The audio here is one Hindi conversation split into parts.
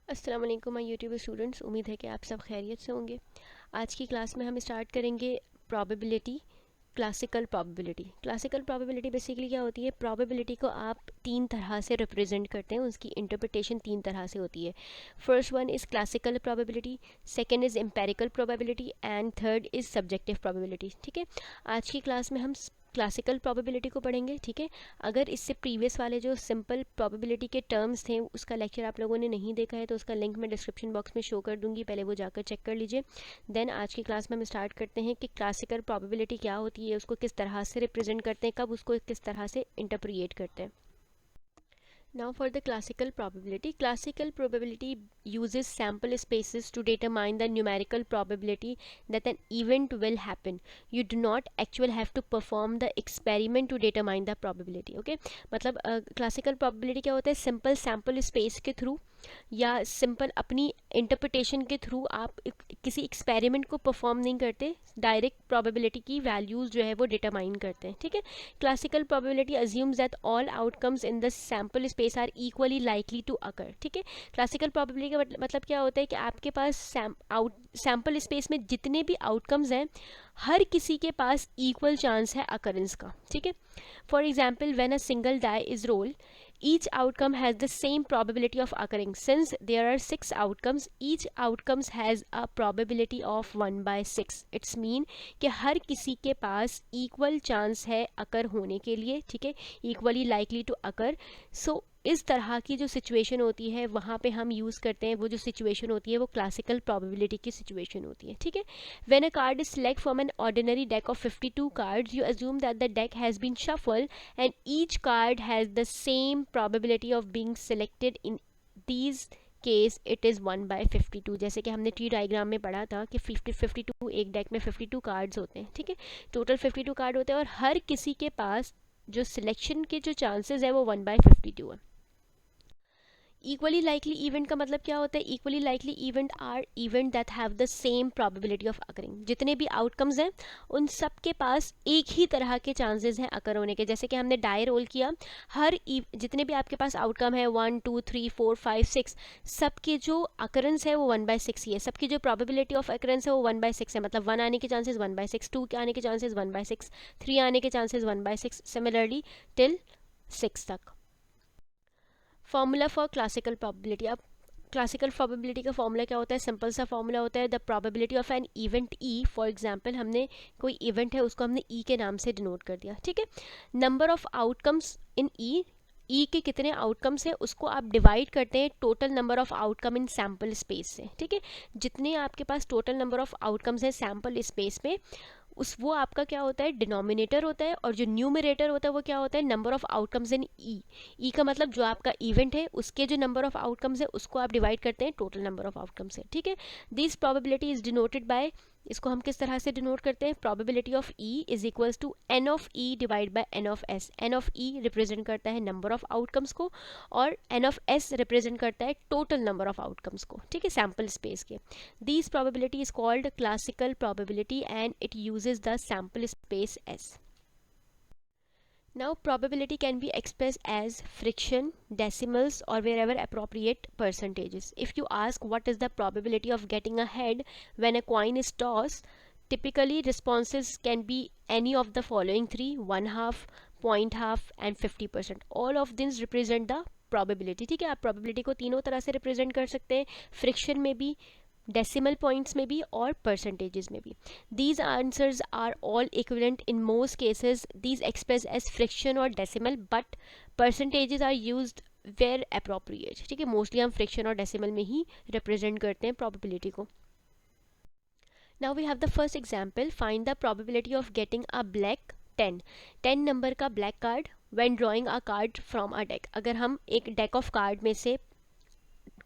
अस्सलाम वालेकुम माय यूट्यूब स्टूडेंट्स, उम्मीद है कि आप सब खैरियत से होंगे। आज की क्लास में हम स्टार्ट करेंगे प्रोबेबिलिटी, क्लासिकल प्रोबेबिलिटी बेसिकली क्या होती है। प्रोबेबिलिटी को आप तीन तरह से रिप्रेजेंट करते हैं, उसकी इंटरप्रिटेशन तीन तरह से होती है। First one is classical probability, second is empirical probability and third is subjective probability. ठीक है, आज की क्लास में हम क्लासिकल प्रोबेबिलिटी को पढ़ेंगे। ठीक है, अगर इससे प्रीवियस वाले जो सिंपल प्रोबेबिलिटी के टर्म्स थे उसका लेक्चर आप लोगों ने नहीं देखा है तो उसका लिंक मैं डिस्क्रिप्शन बॉक्स में शो कर दूंगी, पहले वो जाकर चेक कर लीजिए। देन आज की क्लास में हम स्टार्ट करते हैं कि क्लासिकल प्रोबेबिलिटी क्या होती है, उसको किस तरह से रिप्रेजेंट करते हैं, कब उसको किस तरह से इंटरप्रिएट करते हैं। Now for the classical probability uses sample spaces to determine the numerical probability that an event will happen. You do not actually have to perform the experiment to determine the probability. Okay, मतलब classical probability क्या होता है, simple sample space के थ्रू या सिंपल अपनी इंटरप्रिटेशन के थ्रू आप किसी एक्सपेरिमेंट को परफॉर्म नहीं करते, डायरेक्ट प्रोबेबिलिटी की वैल्यूज़ जो है वो डिटरमाइन करते हैं। ठीक है, classical probability assumes that all outcomes in the sample space are equally likely to occur. ठीक है, क्लासिकल प्रोबेबिलिटी का मतलब क्या होता है कि आपके पास सैम्पल स्पेस में जितने भी आउटकम्स हैं हर किसी के पास इक्वल चांस है अकरेंस का। ठीक है, for example when a single die is roll, each outcome has the same probability of occurring. Since there are 6 outcomes, each outcomes has a probability of 1 by 6. It's mean कि हर किसी के पास equal chance है अकर होने के लिए। ठीक है, equally likely to occur. So इस तरह की जो सिचुएशन होती है वहाँ पे हम यूज़ करते हैं, वो जो सिचुएशन होती है वो क्लासिकल प्रोबेबिलिटी की सिचुएशन होती है। ठीक है, when a card is select from an ordinary deck of 52 cards, you assume that the deck has been shuffled and each card has the same probability of being selected. In these case it is 1 by 52। जैसे कि हमने ट्री डायग्राम में पढ़ा था कि 52 एक डेक में 52 कार्ड्स होते हैं। ठीक है, टोटल 52 कार्ड होते हैं और हर किसी के पास जो सिलेक्शन के जो चांसेस है वो 1 by 52 है। इक्वली लाइकली इवेंट का मतलब क्या होता है, equally likely event are event that have the same probability of occurring. जितने भी आउटकम्स हैं उन सब के पास एक ही तरह के चांसेस हैं अकर होने के। जैसे कि हमने डाई रोल किया, हर जितने भी आपके पास आउटकम है 1 2 3 4 5 6, सबके जो अकरेंस है वो 1 by 6 ही है। सबकी जो प्रोबेबिलिटी ऑफ अकरेंस है वो 1 by 6 है। मतलब 1 आने के चांसेस 1 by 6, 2 के आने के चांसेस 1 by 6, 3 आने के चांसेस 1 by 6, सिमिलरली टिल 6 तक। Formula for classical probability. अब क्लासिकल प्रोबेबिलिटी का फॉर्मूला क्या होता है, सिंपल सा फॉर्मूला होता है the probability of an event E. For example हमने कोई इवेंट है उसको हमने ई के नाम से डिनोट कर दिया। ठीक है, नंबर ऑफ आउटकम्स इन ई के कितने आउटकम्स हैं उसको आप डिवाइड करते हैं total number of outcome in sample space से। ठीक है, जितने आपके पास टोटल नंबर ऑफ आउटकम्स हैं सैम्पल स्पेस में उस वो आपका क्या होता है, डिनोमिनेटर होता है, और जो न्यूमरेटर होता है वो क्या होता है, नंबर ऑफ आउटकम्स इन ई का मतलब जो आपका इवेंट है उसके जो नंबर ऑफ आउटकम्स है उसको आप डिवाइड करते हैं टोटल नंबर ऑफ आउटकम्स है। ठीक है, this probability is denoted by, इसको हम किस तरह से डिनोट करते हैं, probability of E is equals to N of E divide by N of S. N of E represent करता है नंबर ऑफ आउटकम्स को और एन ऑफ एस रिप्रेजेंट करता है टोटल नंबर ऑफ आउटकम्स को। ठीक है, सैम्पल स्पेस के। This probability is called classical probability and it uses the sample space S. Now probability can be expressed as fraction, decimals or wherever appropriate percentages. If you ask what is the probability of getting a head when a coin is tossed, typically responses can be any of the following three: 1/2, 0.5 and 50%. All of these represent the probability. ठीक है, आप probability को तीनों तरह से represent कर सकते हैं, friction में भी, डेसिमल पॉइंट्स में भी और परसेंटेजेस में भी। These answers are all equivalent in most cases, these express as fraction और decimal, but percentages are used where appropriate. ठीक है, मोस्टली हम फ्रिक्शन और डेसिमल में ही रिप्रेजेंट करते हैं प्रोबेबिलिटी को। Now we have the first example, find the probability of getting a black 10 number का black card when drawing a card from a deck. अगर हम एक डेक ऑफ कार्ड में से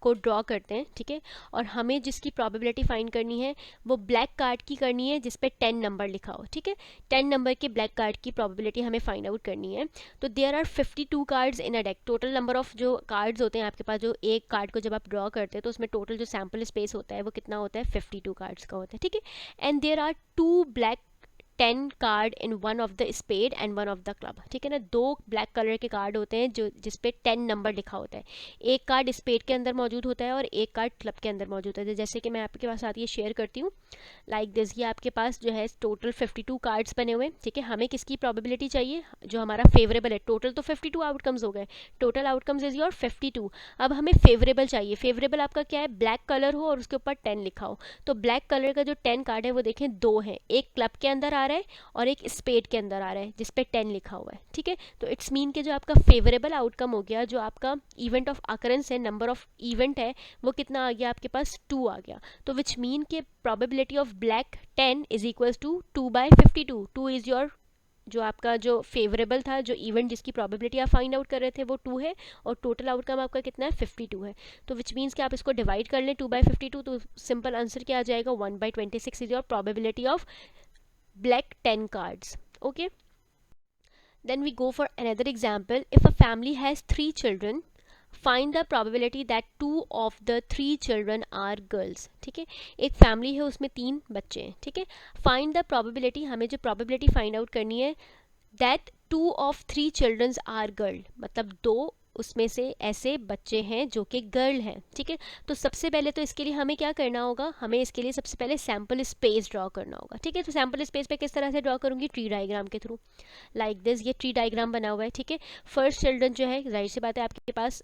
को ड्रॉ करते हैं, ठीक है, और हमें जिसकी प्रोबेबिलिटी फाइंड करनी है वो ब्लैक कार्ड की करनी है जिस पे 10 नंबर लिखा हो। ठीक है, 10 नंबर के ब्लैक कार्ड की प्रोबेबिलिटी हमें फाइंड आउट करनी है। तो there are 52 cards in a deck. Total number of जो कार्ड्स होते हैं आपके पास, जो एक कार्ड को जब आप ड्रॉ करते हैं तो उसमें टोटल जो सैम्पल स्पेस होता है वो कितना होता है, 52 कार्ड्स का होता है। ठीक है, and there are 2 black 10 card in one of the spade and one of the club, ठीक है ना। 2 ब्लैक कलर के कार्ड होते हैं जो जिसपे 10 नंबर लिखा होता है। एक कार्ड स्पेड के अंदर मौजूद होता है और एक कार्ड क्लब के अंदर मौजूद होता है। जैसे कि मैं आपके पास साथ ये शेयर करती हूँ, लाइक दिस। ये आपके पास जो है टोटल 52 कार्ड्स बने हुए हैं, ठीक है। हमें किसकी प्रोबेबिलिटी चाहिए, जो हमारा फेवरेबल है। टोटल तो 52 आउटकम्स हो गए, टोटल आउटकम्स इज योर 52। अब हमें फेवरेबल चाहिए। फेवरेबल आपका क्या है, ब्लैक कलर हो और उसके ऊपर 10 लिखा हो। तो ब्लैक कलर का जो 10 कार्ड है वो देखें 2 है, एक क्लब के अंदर आ रहा है और एक स्पेड के अंदर आ रहा है जिसपे 10 लिखा हुआ है, ठीक है। तो इट्स मीन के जो आपका फेवरेबल आउटकम हो गया, जो आपका इवेंट ऑफ अकरेंस है, नंबर ऑफ इवेंट है, वो कितना आ गया आपके पास, 2 आ गया। तो विच मीन के probability of black 10 is equals to 2/52। 2 is your जो आपका जो फेवरेबल था, जो इवेंट जिसकी प्रोबेबिलिटी आप फाइंड आउट कर रहे थे वो 2 है और टोटल आउटकम आपका कितना है, 52 है। तो विच मीन्स कि आप इसको डिवाइड कर लें 2/52, तो सिंपल आंसर क्या आ जाएगा, 1/26 is your probability of black 10 cards. Okay, then we go for another example. If a family has 3 children, find the probability that 2 of the 3 children are girls. ठीक है, एक फैमिली है उसमें 3 बच्चे हैं, ठीक है। फाइंड द प्रोबेबिलिटी, हमें जो प्रोबेबिलिटी फाइंड आउट करनी है, that 2 of 3 children are girl, मतलब 2 उसमें से ऐसे बच्चे हैं जो कि गर्ल हैं, ठीक है। तो सबसे पहले तो इसके लिए हमें क्या करना होगा, हमें इसके लिए सबसे पहले सैम्पल स्पेस ड्रॉ करना होगा, ठीक है। तो सैम्पल स्पेस पे किस तरह से ड्रॉ करूंगी, ट्री डायग्राम के थ्रू, लाइक दिस। ये ट्री डायग्राम बना हुआ है, ठीक है। फर्स्ट चिल्ड्रन जो है, जाहिर सी बात है आपके पास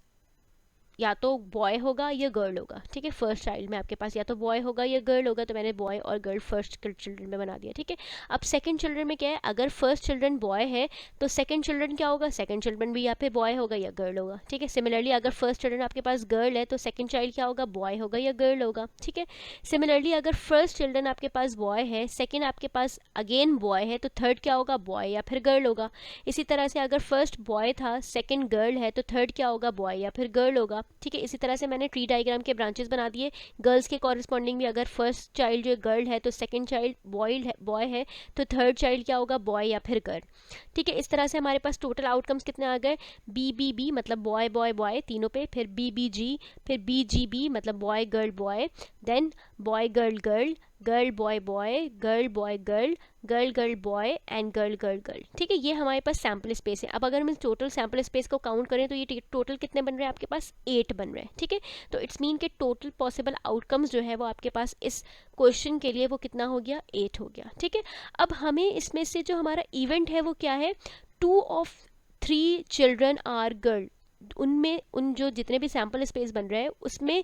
या तो बॉय होगा या गर्ल होगा, ठीक है। फर्स्ट चाइल्ड में आपके पास या तो बॉय होगा या गर्ल होगा, तो मैंने बॉय और गर्ल फर्स्ट चिल्ड्रन में बना दिया, ठीक है। अब सेकंड चिल्ड्रन में क्या है, अगर फर्स्ट चिल्ड्रन बॉय है तो सेकंड चिल्ड्रन क्या होगा, सेकंड चिल्ड्रन भी या फिर बॉय होगा या गर्ल होगा, ठीक है। सिमिलरली अगर फर्स्ट चिल्ड्रन आपके पास गर्ल है तो सेकंड चाइल्ड क्या होगा, बॉय होगा या गर्ल होगा, ठीक है। सिमिलरली अगर फर्स्ट चिल्ड्रन आपके पास बॉय है, सेकेंड आपके पास अगेन बॉय है, तो थर्ड क्या होगा, बॉय या फिर गर्ल होगा। इसी तरह से अगर फर्स्ट बॉय था, सेकेंड गर्ल है, तो थर्ड क्या होगा, बॉय या फिर गर्ल होगा, ठीक है। इसी तरह से मैंने ट्री डायग्राम के ब्रांचेस बना दिए। गर्ल्स के कॉरेस्पॉन्डिंग भी अगर फर्स्ट चाइल्ड जो गर्ल है तो सेकंड चाइल्ड बॉय है तो थर्ड चाइल्ड क्या होगा, बॉय या फिर गर्ल, ठीक है। इस तरह से हमारे पास टोटल आउटकम्स कितने आ गए, बी मतलब बॉय बॉय बॉय तीनों पे, फिर बी, फिर बी मतलब boy boy, then boy girl girl boy boy, girl boy girl, girl girl boy and girl girl girl, ठीक है। ये हमारे पास सैम्पल स्पेस है। अब अगर हम इस टोटल सैम्पल स्पेस को काउंट करें तो ये टोटल कितने बन रहे हैं आपके पास, 8 बन रहे हैं, ठीक है। तो इट्स मीन के टोटल पॉसिबल आउटकम्स जो है वो आपके पास इस क्वेश्चन के लिए वो कितना हो गया, 8 हो गया, ठीक है। अब हमें इसमें से जो हमारा इवेंट है वो क्या है, 2 of 3 children आर गर्ल। उनमें उन जो जितने भी सैम्पल स्पेस बन रहे हैं उसमें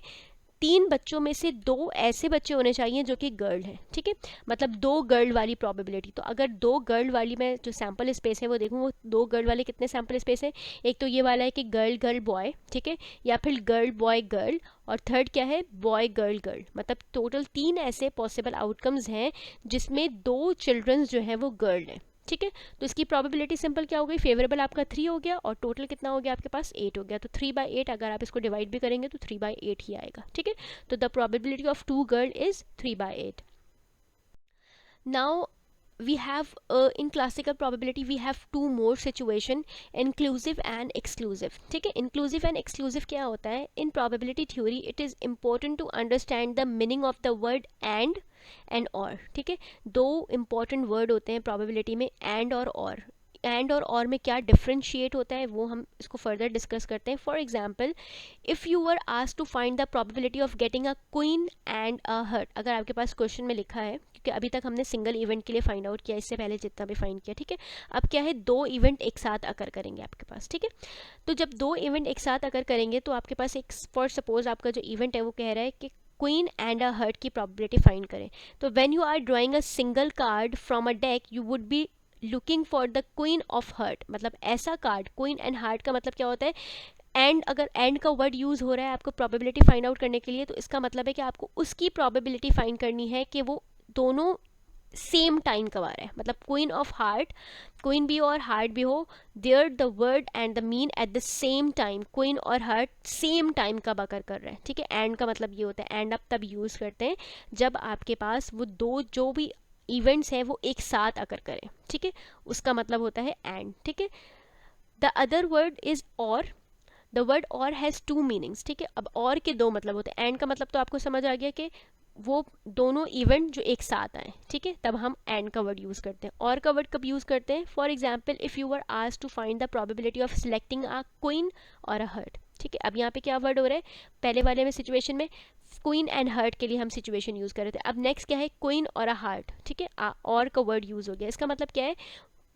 3 बच्चों में से 2 ऐसे बच्चे होने चाहिए जो कि गर्ल है, ठीक है। मतलब 2 गर्ल वाली प्रोबेबिलिटी। तो अगर 2 गर्ल वाली मैं जो सैम्पल स्पेस है वो देखूँ, वो 2 गर्ल वाले कितने सैम्पल स्पेस है, एक तो ये वाला है कि गर्ल गर्ल बॉय, ठीक है, या फिर गर्ल बॉय गर्ल, और थर्ड क्या है, बॉय गर्ल गर्ल। मतलब टोटल 3 ऐसे पॉसिबल आउटकम्स हैं जिसमें 2 चिल्ड्रंस जो है वो गर्ल है, ठीक है। तो इसकी प्रोबेबिलिटी सिंपल क्या हो गई, फेवरेबल आपका 3 हो गया और टोटल कितना हो गया आपके पास, 8 हो गया। तो 3/8 अगर आप इसको डिवाइड भी करेंगे तो 3/8 ही आएगा, ठीक है। तो the probability of 2 girl is 3/8। Now we have in classical probability we have 2 more situation, inclusive and exclusive, ठीक है। inclusive and exclusive क्या होता है, in probability theory it is important to understand the meaning of the word and or, ठीक है। 2 important word होते हैं probability में, and और or। एंड और में क्या डिफ्रेंशिएट होता है वो हम इसको फर्दर डिस्कस करते हैं। For example, if you were asked to find the probability of getting a queen and a heart, अगर आपके पास क्वेश्चन में लिखा है, क्योंकि अभी तक हमने सिंगल इवेंट के लिए फाइंड आउट किया, इससे पहले जितना भी फाइंड किया, ठीक है। अब क्या है, 2 इवेंट एक साथ अकर करेंगे आपके पास, ठीक है। तो जब 2 इवेंट एक साथ अकर करेंगे तो आपके पास एक, फॉर सपोज आपका जो इवेंट है वो कह रहा है कि क्वीन एंड अ हर्ट की प्रोबेबिलिटी फाइंड करें। तो when you are drawing a single card from a deck you would be looking for the queen of heart. मतलब ऐसा कार्ड, क्वीन एंड हार्ट का मतलब क्या होता है, एंड अगर एंड का वर्ड यूज़ हो रहा है आपको प्रोबेबिलिटी फाइंड आउट करने के लिए, तो इसका मतलब है कि आपको उसकी प्रोबेबिलिटी फाइंड करनी है कि वो दोनों सेम टाइम कब आ रहा है। मतलब क्वीन ऑफ हार्ट, क्वीन भी और हार्ट भी हो, there the word and the mean at the same time, queen और हार्ट सेम टाइम कब अकर कर रहे हैं, ठीक है। एंड का मतलब ये होता है, एंड आप तब यूज़ करते हैं जब आपके पास वो 2 जो भी इवेंट्स हैं वो एक साथ अकर करें, ठीक है, उसका मतलब होता है एंड, ठीक है। द अदर वर्ड इज और, द वर्ड और हैज़ 2 मीनिंग्स, ठीक है। अब और के 2 मतलब होते हैं, एंड का मतलब तो आपको समझ आ गया कि वो दोनों इवेंट जो एक साथ आए, ठीक है, तब हम एंड का वर्ड यूज़ करते हैं। और का वर्ड कब यूज़ करते हैं? For example, if you are asked to find the probability of selecting a queen और अ हर्ट, ठीक है। अब यहाँ पे क्या वर्ड हो रहा है? पहले वाले में सिचुएशन में क्वीन एंड हर्ट के लिए हम सिचुएशन यूज़ कर रहे थे, अब नेक्स्ट क्या है? क्वीन और अ हार्ट, ठीक है, और का वर्ड यूज़ हो गया। इसका मतलब क्या है?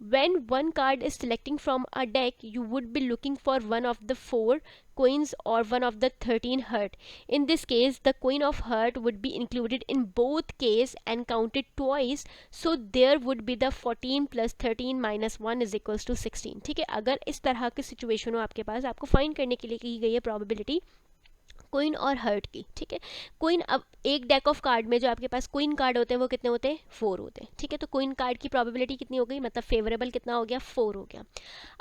When one card is selecting from a deck, you would be looking for one of the 4 queens or one of the 13 heart. In this case, the queen of heart would be included in both case and counted twice. So there would be the 14 plus 13 minus 1 is equals to 16. ठीक है, अगर इस तरह की सिचुएशन हो आपके पास, आपको फाइंड करने के लिए की गई है प्रोबेबिलिटी क्वीन और हर्ट की, ठीक है। क्वीन, अब एक डेक ऑफ कार्ड में जो आपके पास क्वीन कार्ड होते हैं वो कितने होते हैं? 4 होते हैं, ठीक है। तो क्वीन कार्ड की प्रोबेबिलिटी कितनी हो गई, मतलब फेवरेबल कितना हो गया? 4 हो गया।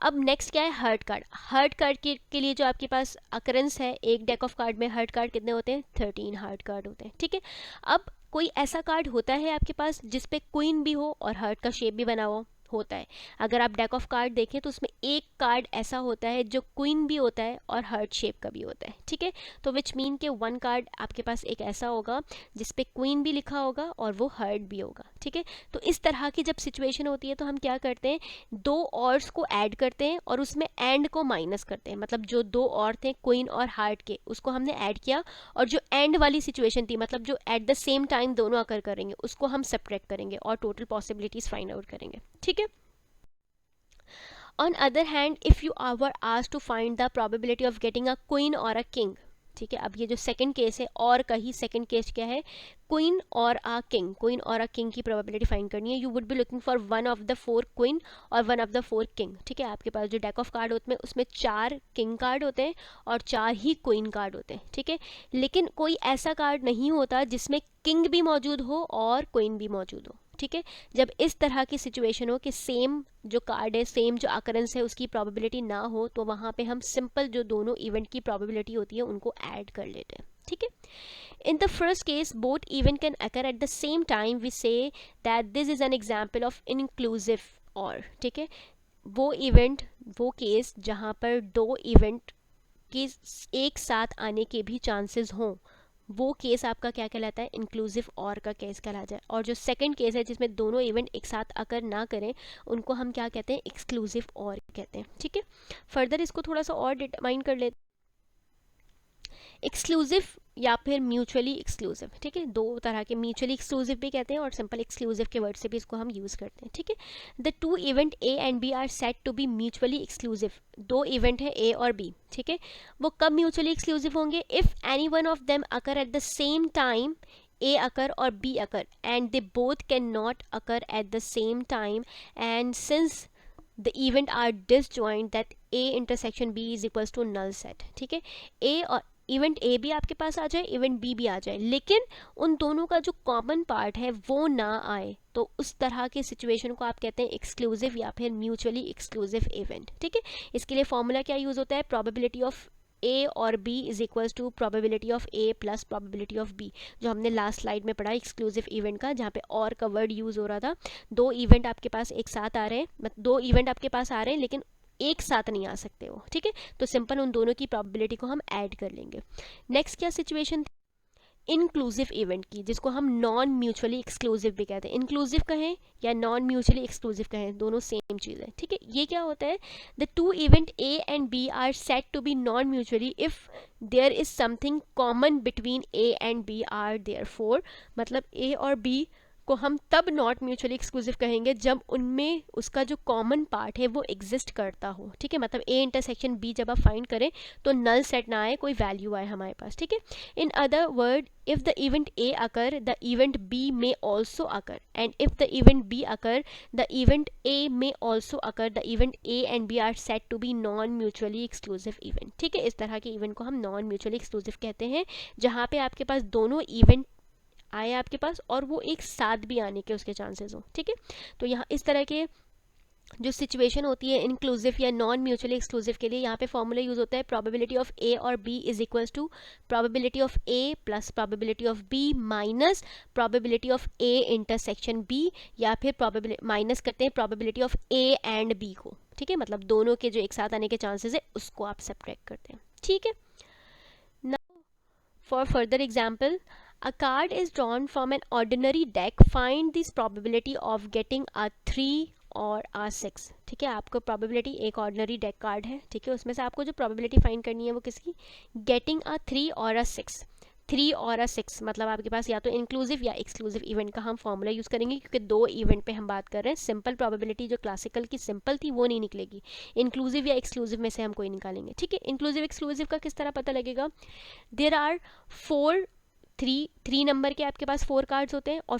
अब नेक्स्ट क्या है? Hurt card. हर्ट कार्ड के लिए जो आपके पास अकरेंस है, एक डेक ऑफ कार्ड में हर्ट कार्ड कितने होते हैं? 13 हर्ट कार्ड होते हैं, ठीक है। अब कोई ऐसा कार्ड होता है आपके पास जिसपे क्वीन भी हो और हर्ट का शेप भी बना हो, होता है। अगर आप डेक ऑफ कार्ड देखें तो उसमें एक कार्ड ऐसा होता है जो क्वीन भी होता है और हर्ट शेप का भी होता है, ठीक है। तो विच मीन के वन कार्ड आपके पास एक ऐसा होगा जिसपे क्वीन भी लिखा होगा और वो हर्ट भी होगा, ठीक है। तो इस तरह की जब सिचुएशन होती है तो हम क्या करते हैं? 2 ऑर्स को ऐड करते हैं और उसमें एंड को माइनस करते हैं। मतलब जो 2 और थे क्वीन और हार्ट के, उसको हमने ऐड किया, और जो एंड वाली सिचुएशन थी, मतलब जो एट द सेम टाइम दोनों अकर करेंगे, उसको हम सब्ट्रैक्ट करेंगे और टोटल पॉसिबिलिटीज फाइंड आउट करेंगे, ठीक है। On other hand, if you were asked to find the probability of getting a queen or a king, ठीक है। अब ये जो सेकंड केस है, और का ही सेकंड केस क्या है? क्वीन और अ किंग, क्वीन और अ किंग की प्रोबेबिलिटी फाइंड करनी है। You would be looking for one of the 4 queen और वन ऑफ द 4 किंग, ठीक है। आपके पास जो डेक ऑफ कार्ड होते हैं उसमें 4 किंग कार्ड होते हैं और 4 ही क्वीन कार्ड होते हैं, ठीक है। लेकिन कोई ऐसा कार्ड नहीं होता जिसमें किंग भी मौजूद हो और क्वीन भी मौजूद हो, ठीक है। जब इस तरह की सिचुएशन हो कि सेम जो कार्ड है, सेम जो अकरेंस है, उसकी प्रोबेबिलिटी ना हो, तो वहाँ पे हम सिंपल जो दोनों इवेंट की प्रोबेबिलिटी होती है उनको ऐड कर लेते हैं, ठीक है। In the first case, both event can occur at the same time. We say that this is an example of inclusive OR, ठीक है। वो इवेंट, वो केस जहाँ पर 2 इवेंट के एक साथ आने के भी चांसेस हों, वो केस आपका क्या कहलाता है? इंक्लूसिव और का केस कहलाता है। और जो सेकंड केस है जिसमें दोनों इवेंट एक साथ अकर ना करें, उनको हम क्या कहते हैं? एक्सक्लूसिव और कहते हैं, ठीक है। फर्दर इसको थोड़ा सा और डिटरमाइन कर लेते हैं। एक्सक्लूसिव या फिर म्यूचुअली एक्सक्लूसिव, ठीक है। दो तरह के, म्यूचुअली एक्सक्लूसिव भी कहते हैं और सिंपल एक्सक्लूसिव के वर्ड से भी इसको हम यूज़ करते हैं, ठीक है। The 2 event A and B are set to be mutually exclusive. 2 event है ए और बी, ठीक है। वो कब म्यूचुअली एक्सक्लूसिव होंगे? If any one of them occur at the same time, A occur or B occur, and they both cannot occur at the same time, and since the event are disjoint, that A intersection B is equals to null set, ठीक है। A और इवेंट ए भी आपके पास आ जाए, इवेंट बी भी आ जाए, लेकिन उन दोनों का जो कॉमन पार्ट है वो ना आए, तो उस तरह की सिचुएशन को आप कहते हैं एक्सक्लूसिव या फिर म्यूचुअली एक्सक्लूसिव इवेंट, ठीक है। इसके लिए फॉर्मूला क्या यूज़ होता है? प्रोबेबिलिटी ऑफ ए और B is equals to probability of A plus probability of B, जो हमने लास्ट स्लाइड में पढ़ा एक्सक्लूसिव इवेंट का, जहाँ पे और का वर्ड यूज़ हो रहा था। 2 इवेंट आपके पास एक साथ आ रहे हैं, मतलब 2 इवेंट आपके पास आ रहे हैं लेकिन एक साथ नहीं आ सकते वो, ठीक है। तो सिंपल उन दोनों की प्रोबेबिलिटी को हम ऐड कर लेंगे। नेक्स्ट क्या सिचुएशन थी? इंक्लूसिव इवेंट की, जिसको हम नॉन म्यूचुअली एक्सक्लूसिव भी कहते हैं। इंक्लूसिव कहें या नॉन म्यूचुअली एक्सक्लूसिव कहें, दोनों सेम चीज़ है, ठीक है। ये क्या होता है? The 2 event A and B are set to be non mutually if there is something common between A and B are therefore, मतलब ए और बी को हम तब नॉट म्यूचुअली एक्सक्लूसिव कहेंगे जब उनमें उसका जो कॉमन पार्ट है वो एग्जिस्ट करता हो, ठीक है। मतलब ए इंटरसेक्शन बी जब आप फाइंड करें तो नल सेट ना आए, कोई वैल्यू आए हमारे पास, ठीक है। In other word, if the event A occur, the event B may also occur, and if the event B occur, the event A may also occur. The event A and B are said to be non-mutually exclusive event, ठीक है। इस तरह के इवेंट को हम नॉन म्यूचुअली एक्सक्लूसिव कहते हैं, जहाँ पे आपके पास दोनों इवेंट आए आपके पास और वो एक साथ भी आने के उसके चांसेस हो, ठीक है। तो यहाँ इस तरह के जो सिचुएशन होती है इंक्लूसिव या नॉन म्यूचुअली एक्सक्लूसिव के लिए, यहाँ पे फॉर्मूला यूज होता है प्रोबेबिलिटी ऑफ ए और B is equals to probability of A plus probability of B minus probability of A intersection B, या फिर प्रोबेबिलिटी माइनस करते हैं probability of A and B को, ठीक है। मतलब दोनों के जो एक साथ आने के चांसेस है उसको आप सब्ट्रैक्ट करते हैं, ठीक है। Now for further example, A card is drawn from an ordinary deck. Find this probability of getting a 3 और A6. ठीक है, आपको probability एक ordinary deck card है, ठीक है, उसमें से आपको जो probability find करनी है वो किसकी, getting a 3 और a 6. 3 और a 6 मतलब आपके पास या तो इंक्लूसिव या एक्सक्लूसिव इवेंट का हम फॉर्मूला यूज़ करेंगे, क्योंकि दो इवेंट पे हम बात कर रहे हैं. सिंपल प्रोबेबिलिटी जो क्लासिकल की सिंपल थी वो नहीं निकलेगी, इंक्लूसिव या एक्सक्लूसिव में से हम कोई निकालेंगे. ठीक है, इंक्लूसिव एक्सक्लूसिव का किस तरह पता लगेगा. देयर आर 3 नंबर के आपके पास 4 कार्ड्स होते हैं और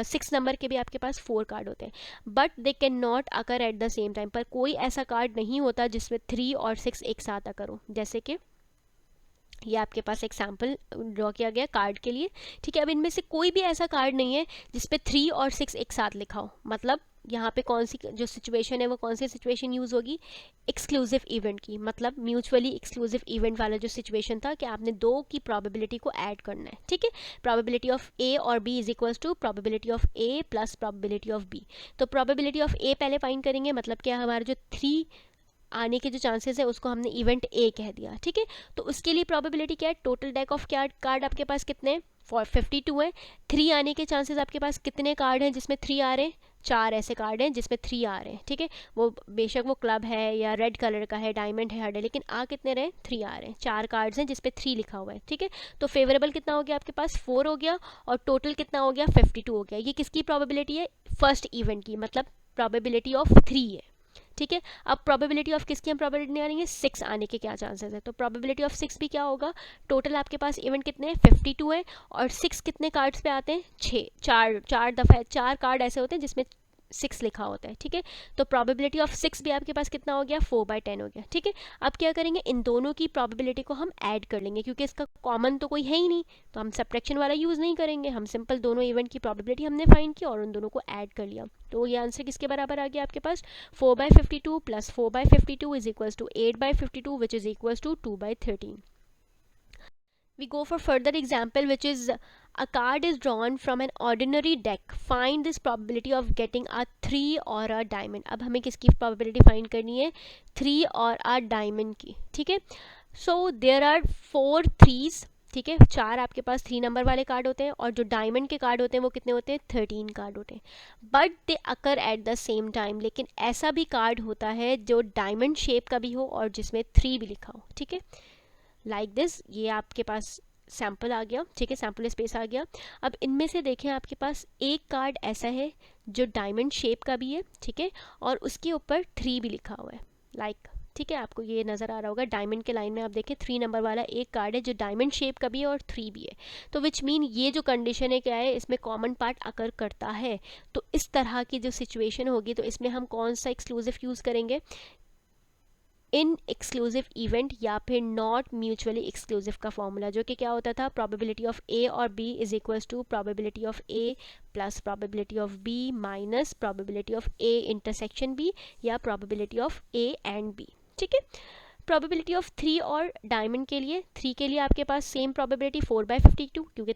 6 नंबर के भी आपके पास 4 कार्ड होते हैं, but they can not occur at the same time. पर कोई ऐसा कार्ड नहीं होता जिसमें 3 और 6 एक साथ अकर हो. जैसे कि ये आपके पास एक सैम्पल ड्रॉ किया गया कार्ड के लिए. ठीक है, अब इनमें से कोई भी ऐसा कार्ड नहीं है जिसपे 3 और 6 एक साथ लिखा हो. मतलब यहाँ पे कौन सी जो सिचुएशन है वो कौन सी सिचुएशन यूज़ होगी, एक्सक्लूसिव इवेंट की. मतलब म्यूचुअली एक्सक्लूसिव इवेंट वाला जो सिचुएशन था कि आपने दो की प्रोबेबिलिटी को ऐड करना है. ठीक है, प्रोबेबिलिटी ऑफ ए और B is equals to probability of A plus probability of B. तो प्रोबेबिलिटी ऑफ ए पहले फाइंड करेंगे, मतलब क्या हमारा जो 3 आने के जो चांसेस है उसको हमने इवेंट ए कह दिया. ठीक है, तो उसके लिए प्रोबेबिलिटी क्या है, टोटल डेक ऑफ कार्ड आपके पास कितने 52 है. 3 आने के चांसेस आपके पास कितने कार्ड हैं जिसमें 3 आ रहे हैं, 4 ऐसे कार्ड हैं जिसमें 3 आ रहे हैं. ठीक है, वो बेशक वो क्लब है या रेड कलर का है, डायमंड है, हर्ड है, लेकिन आ कितने रहे, 3 आ रहे हैं. 4 कार्ड्स हैं जिसपे 3 लिखा हुआ है. ठीक है, तो फेवरेबल कितना हो गया आपके पास 4 हो गया और टोटल कितना हो गया 52 हो गया. ये किसकी प्रोबेबिलिटी है, फर्स्ट इवेंट की, मतलब प्रोबेबिलिटी ऑफ 3 है. ठीक है, अब प्रोबेबिलिटी ऑफ किसकी हम प्रोबेबिलिटी निकालेंगे, 6 आने के क्या चांसेस है. तो प्रोबेबिलिटी ऑफ 6 भी क्या होगा, टोटल आपके पास इवेंट कितने हैं 52 है और 6 कितने कार्ड्स पे आते हैं, 4 दफ़ा 4 कार्ड ऐसे होते हैं जिसमें 6 लिखा होता है. ठीक है, तो प्रोबेबिलिटी ऑफ 6 भी आपके पास कितना हो गया 4/10 हो गया. ठीक है, अब क्या करेंगे, इन दोनों की प्रोबेबिलिटी को हम ऐड कर लेंगे, क्योंकि इसका कॉमन तो कोई है ही नहीं, तो हम सब्ट्रैक्शन वाला यूज़ नहीं करेंगे. हम सिंपल दोनों इवेंट की प्रोबेबिलिटी हमने फाइंड की और उन दोनों को ऐड कर लिया. तो ये आंसर किसके बराबर आ गया आपके पास, 4/52 plus 4/52 is equals to 8/52 which is equals to 2/13. We go for further example, which is a card is drawn from an ordinary deck. Find this probability of getting a 3 और a diamond. अब हमें किसकी probability find करनी है, 3 और a diamond की. ठीक है, so there are 4 3s. ठीक है, 4 आपके पास 3 नंबर वाले कार्ड होते हैं और जो डायमंड के कार्ड होते हैं वो कितने होते हैं, 13 कार्ड होते हैं. But they occur at the same time. लेकिन ऐसा भी कार्ड होता है जो डायमंड शेप का भी हो और जिसमें 3 भी लिखा हो. ठीक है, लाइक दिस. ये आपके पास सैम्पल आ गया. ठीक है, सैम्पल स्पेस आ गया. अब इनमें से देखें, आपके पास एक कार्ड ऐसा है जो डायमंड शेप का भी है. ठीक है, और उसके ऊपर 3 भी लिखा हुआ है, लाइक. ठीक है, आपको ये नज़र आ रहा होगा डायमंड के लाइन में. आप देखें 3 नंबर वाला एक कार्ड है जो डायमंड शेप का भी है और 3 भी है. तो विच मीन ये जो कंडीशन है क्या है, इसमें कॉमन पार्ट अकर करता है. तो इस तरह की जो सिचुएशन होगी तो इसमें हम कौन सा एक्सक्लूसिव यूज़ करेंगे, इन एक्सक्लूसिव इवेंट या फिर नॉट म्यूचुअली एक्सक्लूसिव का फॉर्मूला, जो कि क्या होता था, प्रोबेबिलिटी ऑफ ए और B is equals to probability of A plus probability of B minus probability of A intersection B या probability of A and B. ठीक है, प्रोबेबिलिटी ऑफ 3 और डायमंड के लिए, 3 के लिए आपके पास सेम प्रोबेबिलिटी 4/52, क्योंकि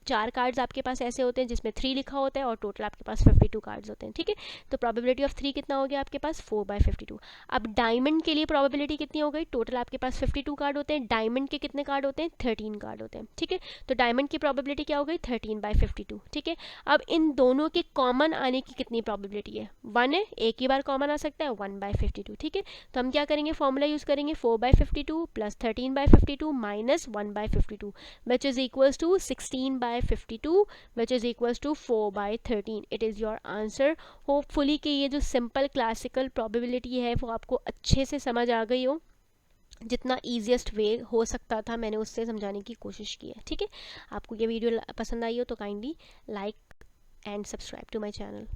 4 कार्ड्स आपके पास ऐसे होते हैं जिसमें 3 लिखा होता है और टोटल आपके पास 52 कार्ड्स होते हैं. ठीक है, तो प्रोबेबिलिटी ऑफ 3 कितना हो गया आपके पास 4/52. अब डायमंड के लिए प्रोबेबिलिटी कितनी हो गई, टोटल आपके पास 52 कार्ड होते हैं, डायमंड के कितने कार्ड होते हैं, 13 कार्ड होते हैं. ठीक है, तो डायमंड की प्रोबेबिलिटी क्या हो गई 13/52. ठीक है, अब इन दोनों के कॉमन आने की कितनी प्रोबेबिलिटी है, 1 है, एक ही बार कॉमन आ सकता है 1/52. ठीक है, तो हम क्या करेंगे, फॉर्मूला यूज़ करेंगे 4/52 plus 13/52 minus 1/52 which is equals to 16/52 which is equals to 4/13. It is your answer. Hopefully कि ये जो simple classical probability है वो आपको अच्छे से समझ आ गई हो. जितना ईजिएस्ट वे हो सकता था मैंने उससे समझाने की कोशिश की है. ठीक है, आपको ये वीडियो पसंद आई हो तो kindly like and subscribe to my channel.